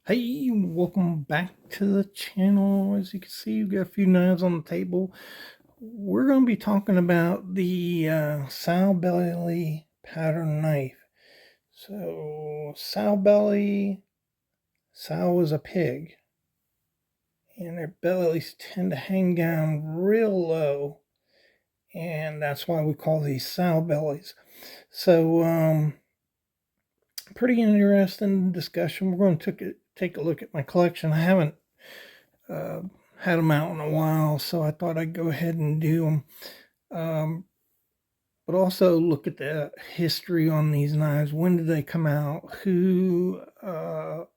Hey, welcome back to the channel. As you can see, we've got a few knives on the table. We're going to be talking about the sowbelly pattern knife. So, sowbelly, sow is a pig, and their bellies tend to hang down real low, and that's why we call these sowbellys. So, pretty interesting discussion. We're going to take a look at my collection. I haven't had them out in a while, so I thought I'd go ahead and do them. But also look at the history on these knives. When did they come out? Who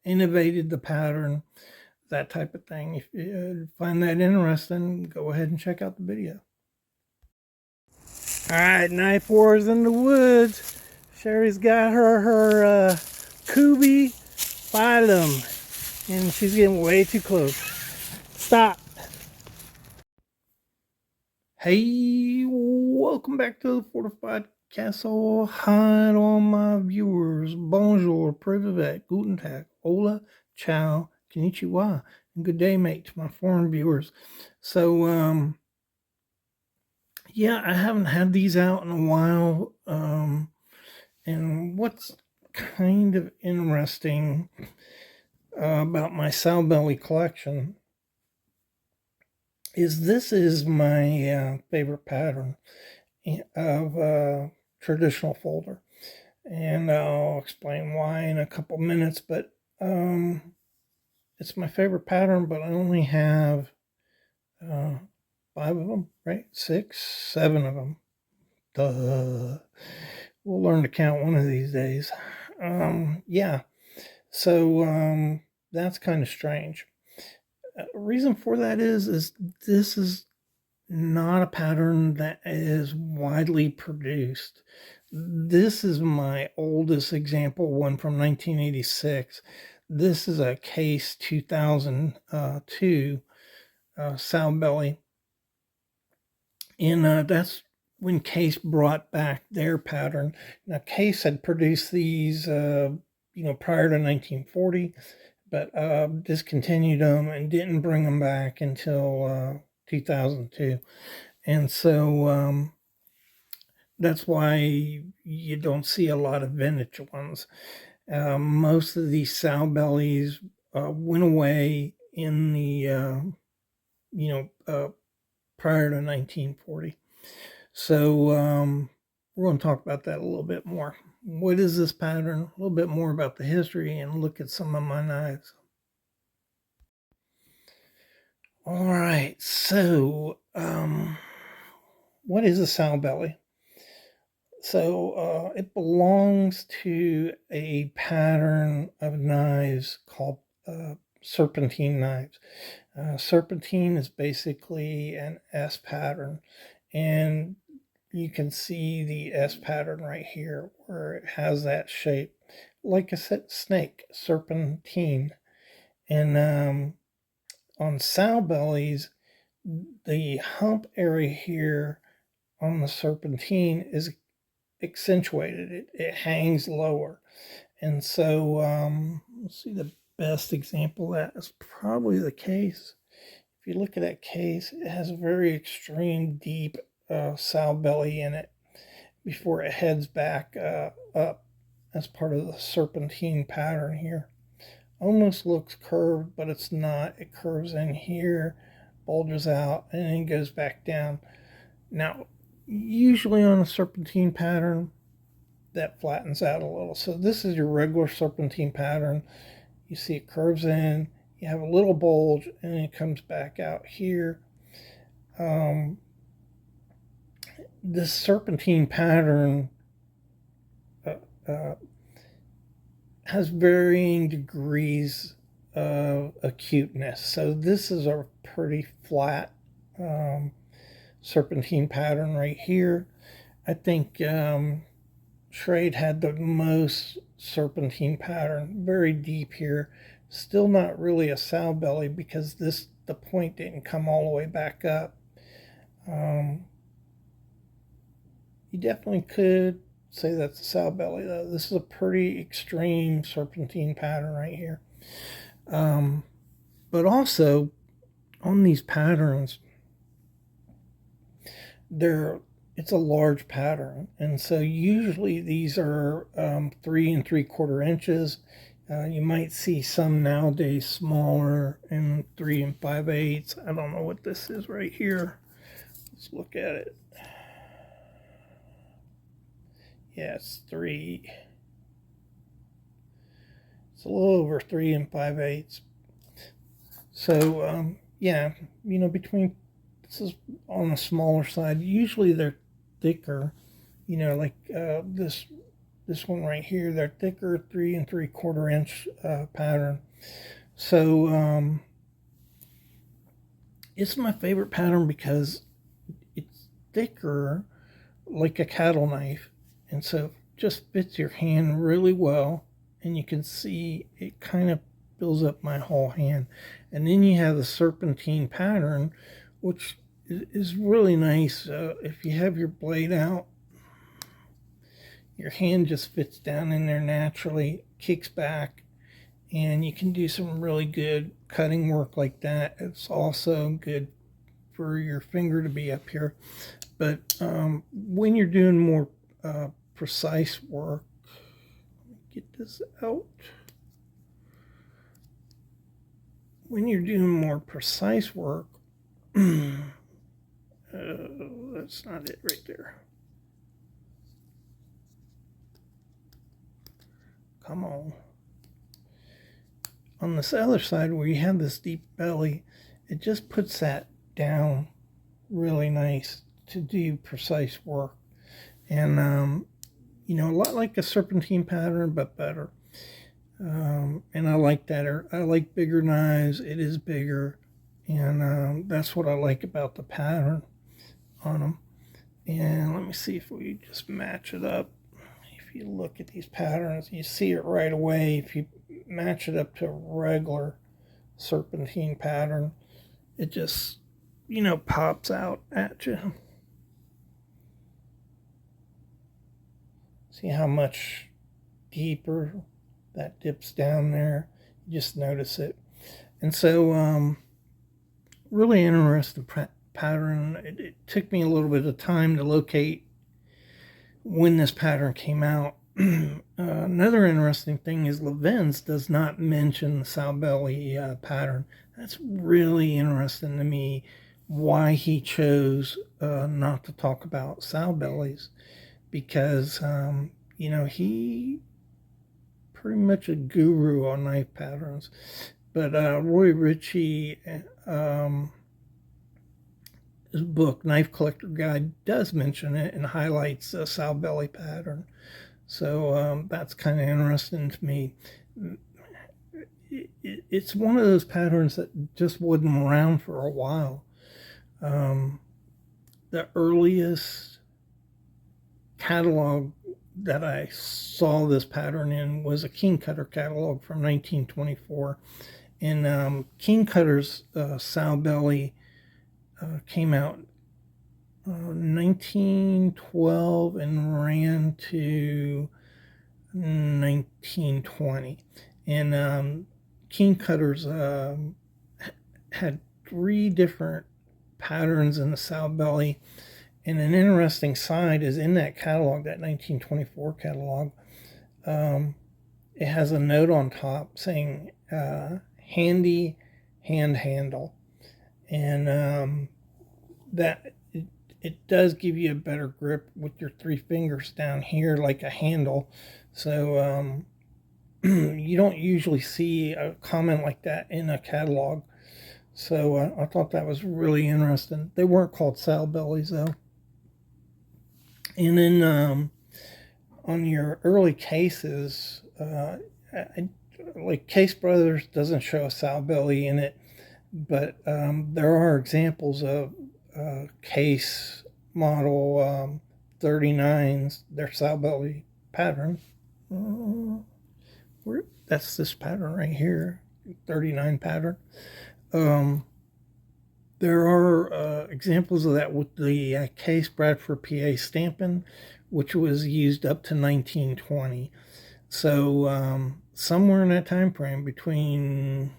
innovated the pattern? That type of thing. If you find that interesting, go ahead and check out the video. All right, knife wars in the woods. Sherry's got her Kubi phylum, and she's getting way too close. Stop. Hey, welcome back to the Fortified Castle. Hi to all my viewers. Bonjour, privet, guten tag, hola, ciao, konnichiwa, and good day, mate, to my foreign viewers. So, yeah, I haven't had these out in a while. And what's kind of interesting about my sowbelly collection is this is my favorite pattern of traditional folder, and I'll explain why in a couple minutes. But it's my favorite pattern, but I only have 5 of them, right? 6, 7 of them. Duh. We'll learn to count one of these days. Yeah, so that's kind of strange. Reason for that is this is not a pattern that is widely produced. This is my oldest example, one from 1986. This is a Case 2002 sowbelly, and that's when Case brought back their pattern. Now, Case had produced these, prior to 1940, but discontinued them and didn't bring them back until 2002. And so that's why you don't see a lot of vintage ones. Most of these sowbellys went away in the, prior to 1940. So we're going to talk about that a little bit more. What is this pattern? A little bit more about the history and look at some of my knives. All right, so what is a sowbelly? So it belongs to a pattern of knives called serpentine knives. Serpentine is basically an S pattern, and you can see the S pattern right here where it has that shape, like a snake, serpentine. And on sowbellys, the hump area here on the serpentine is accentuated. It hangs lower. And so let's see, the best example of that is probably the Case. If you look at that Case, it has a very extreme deep sowbelly in it before it heads back up as part of the serpentine pattern here. Almost looks curved, but it's not. It curves in here, bulges out, and then goes back down. Now, usually on a serpentine pattern, that flattens out a little. So this is your regular serpentine pattern. You see it curves in, you have a little bulge, and then it comes back out here. This serpentine pattern has varying degrees of acuteness. So this is a pretty flat serpentine pattern right here. I think Schrade had the most serpentine pattern, very deep here. Still not really a sowbelly because the point didn't come all the way back up. You you definitely could say that's a sow belly, though. This is a pretty extreme serpentine pattern right here. But also, on these patterns, it's a large pattern, and so usually these are 3 3/4 inches. You might see some nowadays smaller and 3 5/8. I don't know what this is right here. Let's look at it. Yeah, it's three. It's a little over 3 5/8. So yeah, between, this is on the smaller side. Usually they're thicker. Like this one right here. They're thicker, 3 3/4 inch pattern. So it's my favorite pattern because it's thicker, like a cattle knife, and so it just fits your hand really well. And you can see it kind of fills up my whole hand. And then you have the serpentine pattern, which is really nice. If you have your blade out, your hand just fits down in there naturally, kicks back, and you can do some really good cutting work like that. It's also good for your finger to be up here. But when you're doing more precise work, get this out. When you're doing more precise work, that's not it right there. Come on. On this other side where you have this deep belly, it just puts that down really nice to do precise work. And, a lot like a serpentine pattern, but better. And I like that. I like bigger knives. It is bigger. And that's what I like about the pattern on them. And let me see if we just match it up. If you look at these patterns, you see it right away. If you match it up to a regular serpentine pattern, it just, pops out at you. See how much deeper that dips down there? You just notice it. And so, really interesting pattern. It took me a little bit of time to locate when this pattern came out. Another interesting thing is Levin's does not mention the sow belly pattern. That's really interesting to me, why he chose not to talk about sow bellies, because he pretty much a guru on knife patterns. But Roy Ritchie, his book Knife Collector Guide, does mention it and highlights the sow belly pattern. So that's kind of interesting to me. It's one of those patterns that just wasn't around for a while. The earliest catalog that I saw this pattern in was a King Cutter catalog from 1924. And King Cutter's sow belly came out 1912 and ran to 1920. And King Cutters had 3 different patterns in the sow belly. And an interesting side is in that catalog, that 1924 catalog, it has a note on top saying handy hand handle. And that it does give you a better grip with your 3 fingers down here like a handle. So you don't usually see a comment like that in a catalog. So I thought that was really interesting. They weren't called sow bellies though. And then on your early cases, like Case Brothers doesn't show a sow belly in it, but there are examples of Case model 39s, their sow belly pattern. That's this pattern right here, 39 pattern. There are examples of that with the Case Bradford PA stamping, which was used up to 1920. So somewhere in that time frame between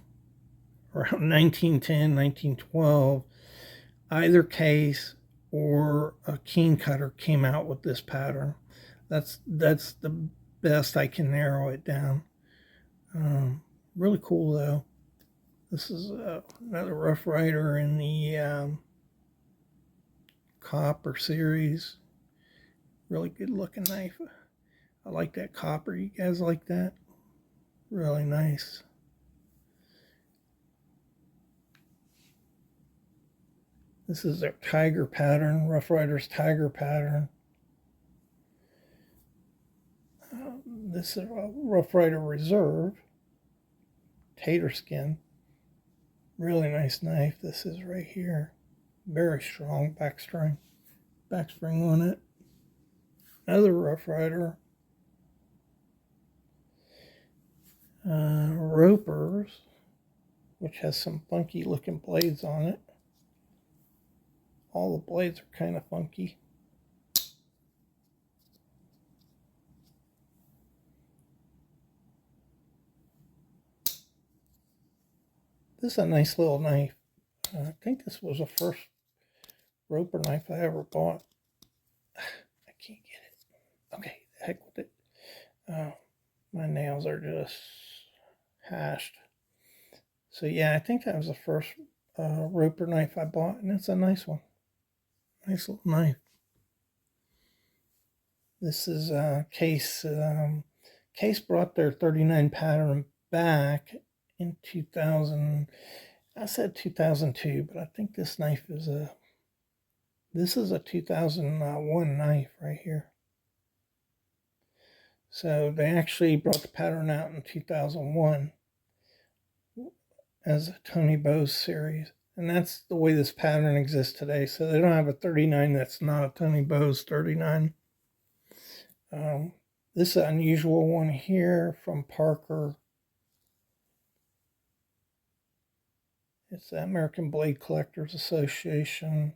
around 1910, 1912, either Case or a Keen Cutter came out with this pattern. That's the best I can narrow it down. Really cool though. This is another Rough Rider in the copper series. Really good looking knife. I like that copper. You guys like that? Really nice. This is their tiger pattern, Rough Rider's tiger pattern. This is a Rough Rider Reserve tater skin. Really nice knife. This is right here. Very strong backspring on it. Another Rough Rider. Ropers, which has some funky looking blades on it. All the blades are kind of funky. This is a nice little knife. I think this was the first roper knife I ever bought. I can't get it. Okay, the heck with it. My nails are just hashed. So yeah, I think that was the first roper knife I bought, and it's a nice one. Nice little knife. This is Case. Case brought their 39 pattern back in 2000. I said 2002, but I think this knife is a 2001 knife right here. So they actually brought the pattern out in 2001 as a Tony Bose series. And that's the way this pattern exists today. So they don't have a 39 that's not a Tony Bose 39. This is an unusual one here from Parker. It's the American Blade Collectors Association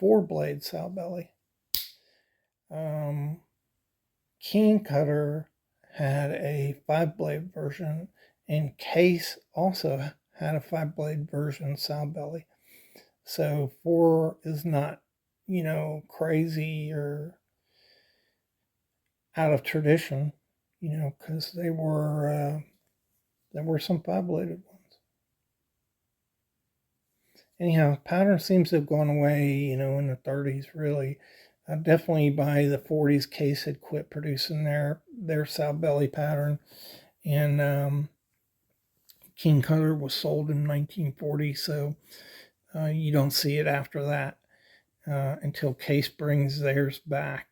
4-blade sowbelly. Keen Cutter had a 5-blade version, and Case also had a 5-blade version sowbelly. So 4 is not, crazy or out of tradition, because there were some 5-bladed ones. Anyhow, pattern seems to have gone away, in the 30s, really. Definitely by the 40s, Case had quit producing their sowbelly pattern, and Keen Cutter was sold in 1940, so you don't see it after that until Case brings theirs back.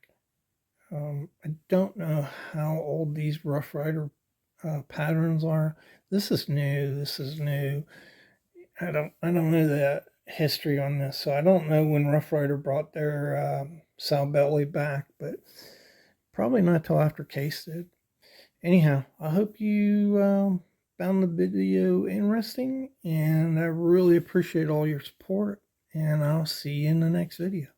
I don't know how old these Rough Rider patterns are. This is new. I don't know the history on this, so I don't know when Rough Rider brought their sowbelly back, but probably not till after Case did. Anyhow, I hope you found the video interesting, and I really appreciate all your support, and I'll see you in the next video.